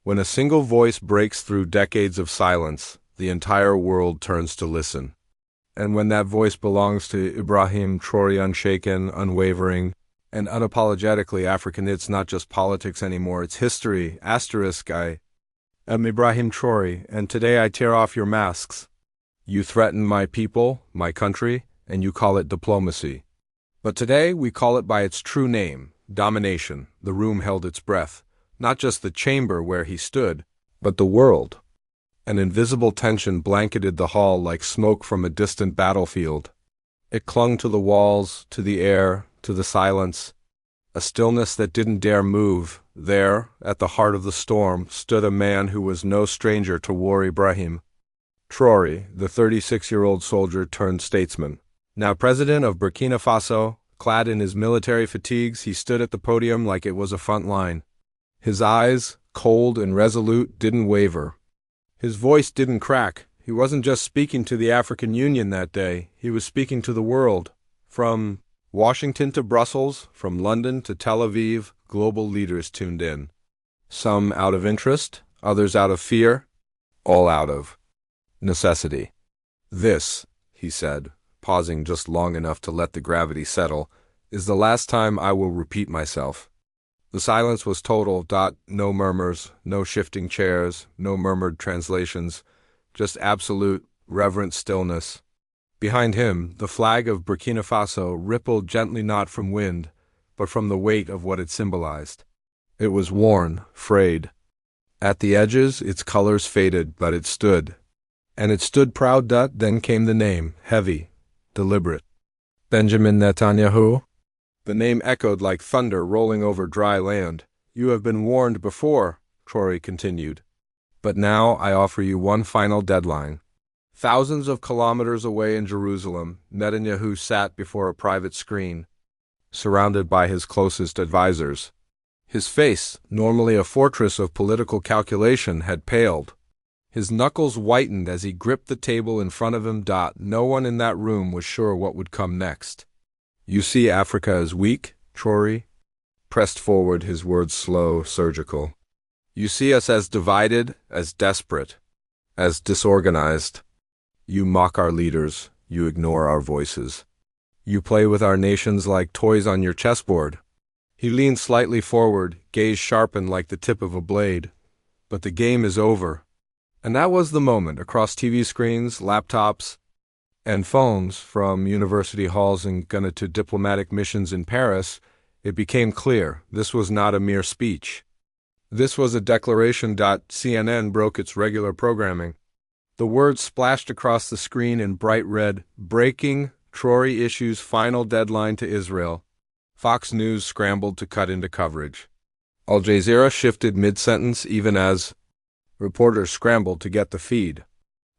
When a single voice breaks through decades of silence, the entire world turns to listen. And when that voice belongs to Ibrahim Traoré, unshaken, unwavering, and unapologetically African, it's not just politics anymore, it's history. I am Ibrahim Traoré, and today I tear off your masks. You threaten my people, my country, and you call it diplomacy. But today we call it by its true name, domination. The room held its breath. Not just the chamber where he stood, but the world. An invisible tension blanketed the hall like smoke from a distant battlefield. It clung to the walls, to the air, to the silence. A stillness that didn't dare move. There, at the heart of the storm, stood a man who was no stranger to war. Ibrahim Traoré, the 36-year-old soldier turned statesman. Now president of Burkina Faso, clad in his military fatigues, he stood at the podium like it was a front line. His eyes, cold and resolute, didn't waver. His voice didn't crack. He wasn't just speaking to the African Union that day. He was speaking to the world. From Washington to Brussels, from London to Tel Aviv, global leaders tuned in. Some out of interest, others out of fear, all out of necessity. This, he said, pausing just long enough to let the gravity settle, is the last time I will repeat myself. The silence was total. No murmurs, no shifting chairs, no murmured translations, just absolute, reverent stillness. Behind him, the flag of Burkina Faso rippled gently, not from wind, but from the weight of what it symbolized. It was worn, frayed. At the edges, its colors faded, but it stood. And it stood proud. Then came the name, heavy, deliberate. Benjamin Netanyahu. The name echoed like thunder rolling over dry land. You have been warned before, Traoré continued. But now I offer you one final deadline. Thousands of kilometers away in Jerusalem, Netanyahu sat before a private screen, surrounded by his closest advisors. His face, normally a fortress of political calculation, had paled. His knuckles whitened as he gripped the table in front of him. No one in that room was sure what would come next. You see Africa as weak, Traoré pressed forward, his words slow, surgical. You see us as divided, as desperate, as disorganized. You mock our leaders, you ignore our voices. You play with our nations like toys on your chessboard. He leaned slightly forward, gaze sharpened like the tip of a blade. But the game is over. And that was the moment. Across TV screens, laptops, and phones, from university halls in Ghana to diplomatic missions in Paris, it became clear this was not a mere speech. This was a declaration. CNN broke its regular programming. The words splashed across the screen in bright red. Breaking: Traoré issues final deadline to Israel. Fox News scrambled to cut into coverage. Al Jazeera shifted mid-sentence even as reporters scrambled to get the feed.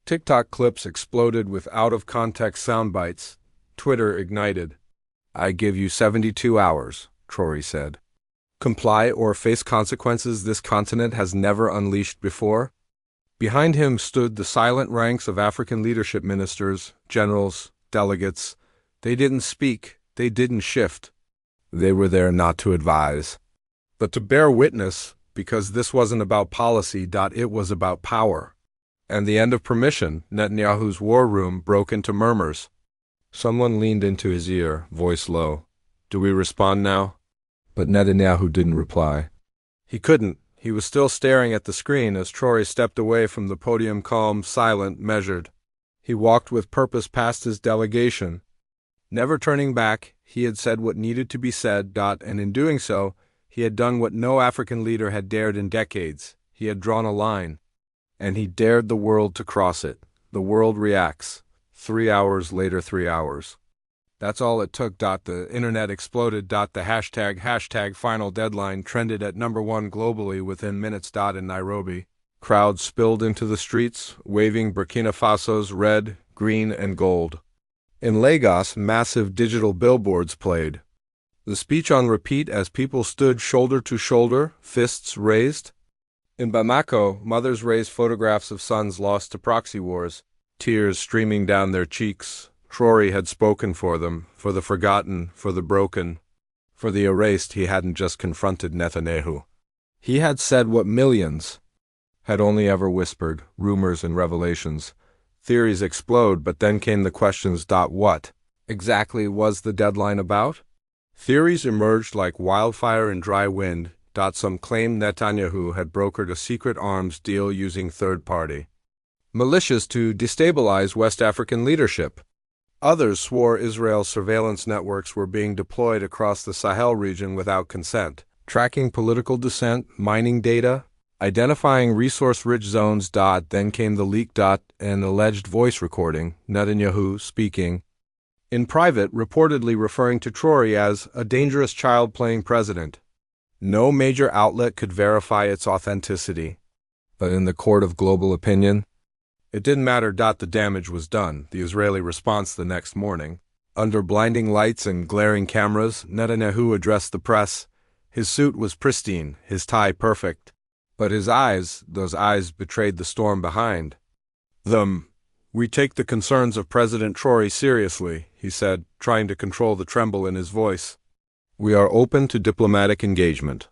TikTok clips exploded with out-of-context sound bites. Twitter ignited. I give you 72 hours, Traoré said. Comply or face consequences this continent has never unleashed before. Behind him stood the silent ranks of African leadership ministers, generals, delegates. They didn't speak, they didn't shift. They were there not to advise, but to bear witness, because this wasn't about policy. It was about power. And the end of permission, Netanyahu's war room broke into murmurs. Someone leaned into his ear, voice low. Do we respond now? But Netanyahu didn't reply. He couldn't. He was still staring at the screen as Traoré stepped away from the podium, calm, silent, measured. He walked with purpose past his delegation. Never turning back, he had said what needed to be said. And in doing so, he had done what no African leader had dared in decades. He had drawn a line. And he dared the world to cross it. The world reacts. 3 hours later, 3 hours. That's all it took. The internet exploded. The hashtag final deadline trended at #1 globally within minutes. In Nairobi, crowds spilled into the streets, waving Burkina Faso's red, green, and gold. In Lagos, massive digital billboards played. The speech on repeat as people stood shoulder to shoulder, fists raised. In Bamako, mothers raised photographs of sons lost to proxy wars, tears streaming down their cheeks. Traoré had spoken for them, for the forgotten, for the broken, for the erased. He hadn't just confronted Netanyahu. He had said what millions, had only ever whispered, rumors and revelations. Theories explode, but then came the questions. What exactly was the deadline about? Theories emerged like wildfire in dry wind. Some claimed Netanyahu had brokered a secret arms deal using third-party militias to destabilize West African leadership. Others swore Israel's surveillance networks were being deployed across the Sahel region without consent, tracking political dissent, mining data, identifying resource-rich zones. Then came the leak. An alleged voice recording, Netanyahu speaking in private, reportedly referring to Traore as a dangerous child playing president. No major outlet could verify its authenticity. But in the court of global opinion, it didn't matter. The damage was done. The Israeli response the next morning. Under blinding lights and glaring cameras, Netanyahu addressed the press. His suit was pristine, his tie perfect. But his eyes, those eyes betrayed the storm behind them. "We take the concerns of President Traore seriously," he said, trying to control the tremble in his voice. "We are open to diplomatic engagement."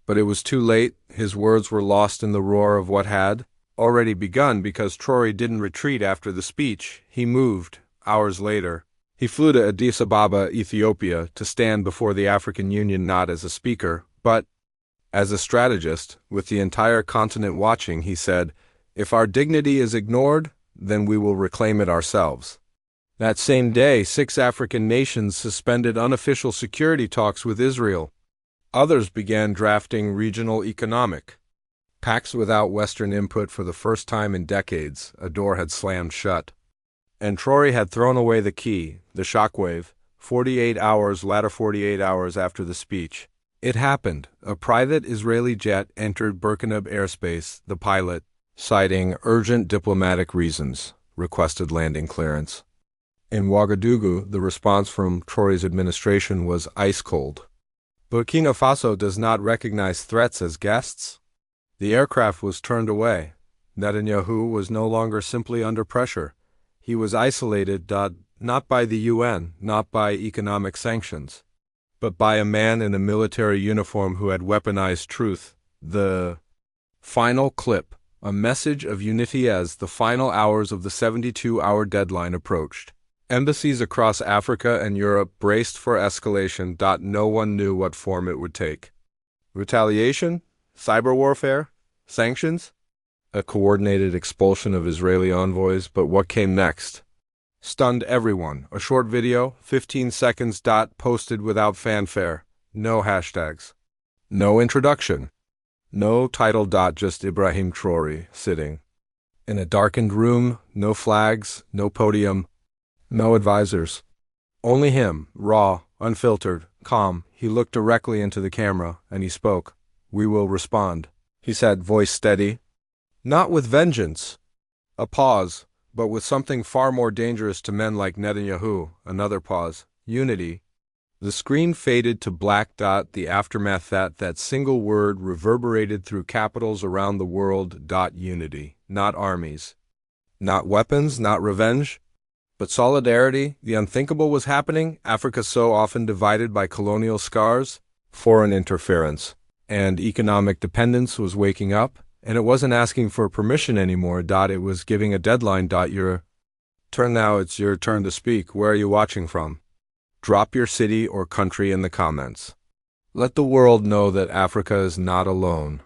But it was too late. His words were lost in the roar of what had already begun, because Traore didn't retreat after the speech. He moved. Hours later, he flew to Addis Ababa, Ethiopia, to stand before the African Union not as a speaker, but as a strategist. With the entire continent watching, he said, "If our dignity is ignored, then we will reclaim it ourselves." That same day, 6 African nations suspended unofficial security talks with Israel. Others began drafting regional economic pacts without Western input. For the first time in decades, a door had slammed shut. And Traore had thrown away the key, the shockwave, 48 hours after the speech. It happened. A private Israeli jet entered Burkina airspace. The pilot, citing urgent diplomatic reasons, requested landing clearance. In Ouagadougou, the response from Traore's administration was ice cold. Burkina Faso does not recognize threats as guests. The aircraft was turned away. Netanyahu was no longer simply under pressure. He was isolated, not by the UN, not by economic sanctions, but by a man in a military uniform who had weaponized truth. The final clip, a message of unity as the final hours of the 72-hour deadline approached. Embassies across Africa and Europe braced for escalation. No one knew what form it would take. Retaliation? Cyber warfare? Sanctions? A coordinated expulsion of Israeli envoys. But what came next stunned everyone. A short video, 15 seconds. Posted without fanfare. No hashtags. No introduction. No title. Just Ibrahim Traoré sitting in a darkened room. No flags, no podium, no advisors. Only him, raw, unfiltered, calm. He looked directly into the camera, and he spoke. "We will respond," he said, voice steady. Not with vengeance. A pause, but with something far more dangerous to men like Netanyahu. Another pause. Unity. The screen faded to black. The aftermath. That single word reverberated through capitals around the world. Unity. Not armies. Not weapons, not revenge, but solidarity. The unthinkable was happening. Africa, so often divided by colonial scars, foreign interference, and economic dependence, was waking up. And it wasn't asking for permission anymore. It was giving a deadline. Your turn now. It's your turn to speak. Where are you watching from? Drop your city or country in the comments. Let the world know that Africa is not alone.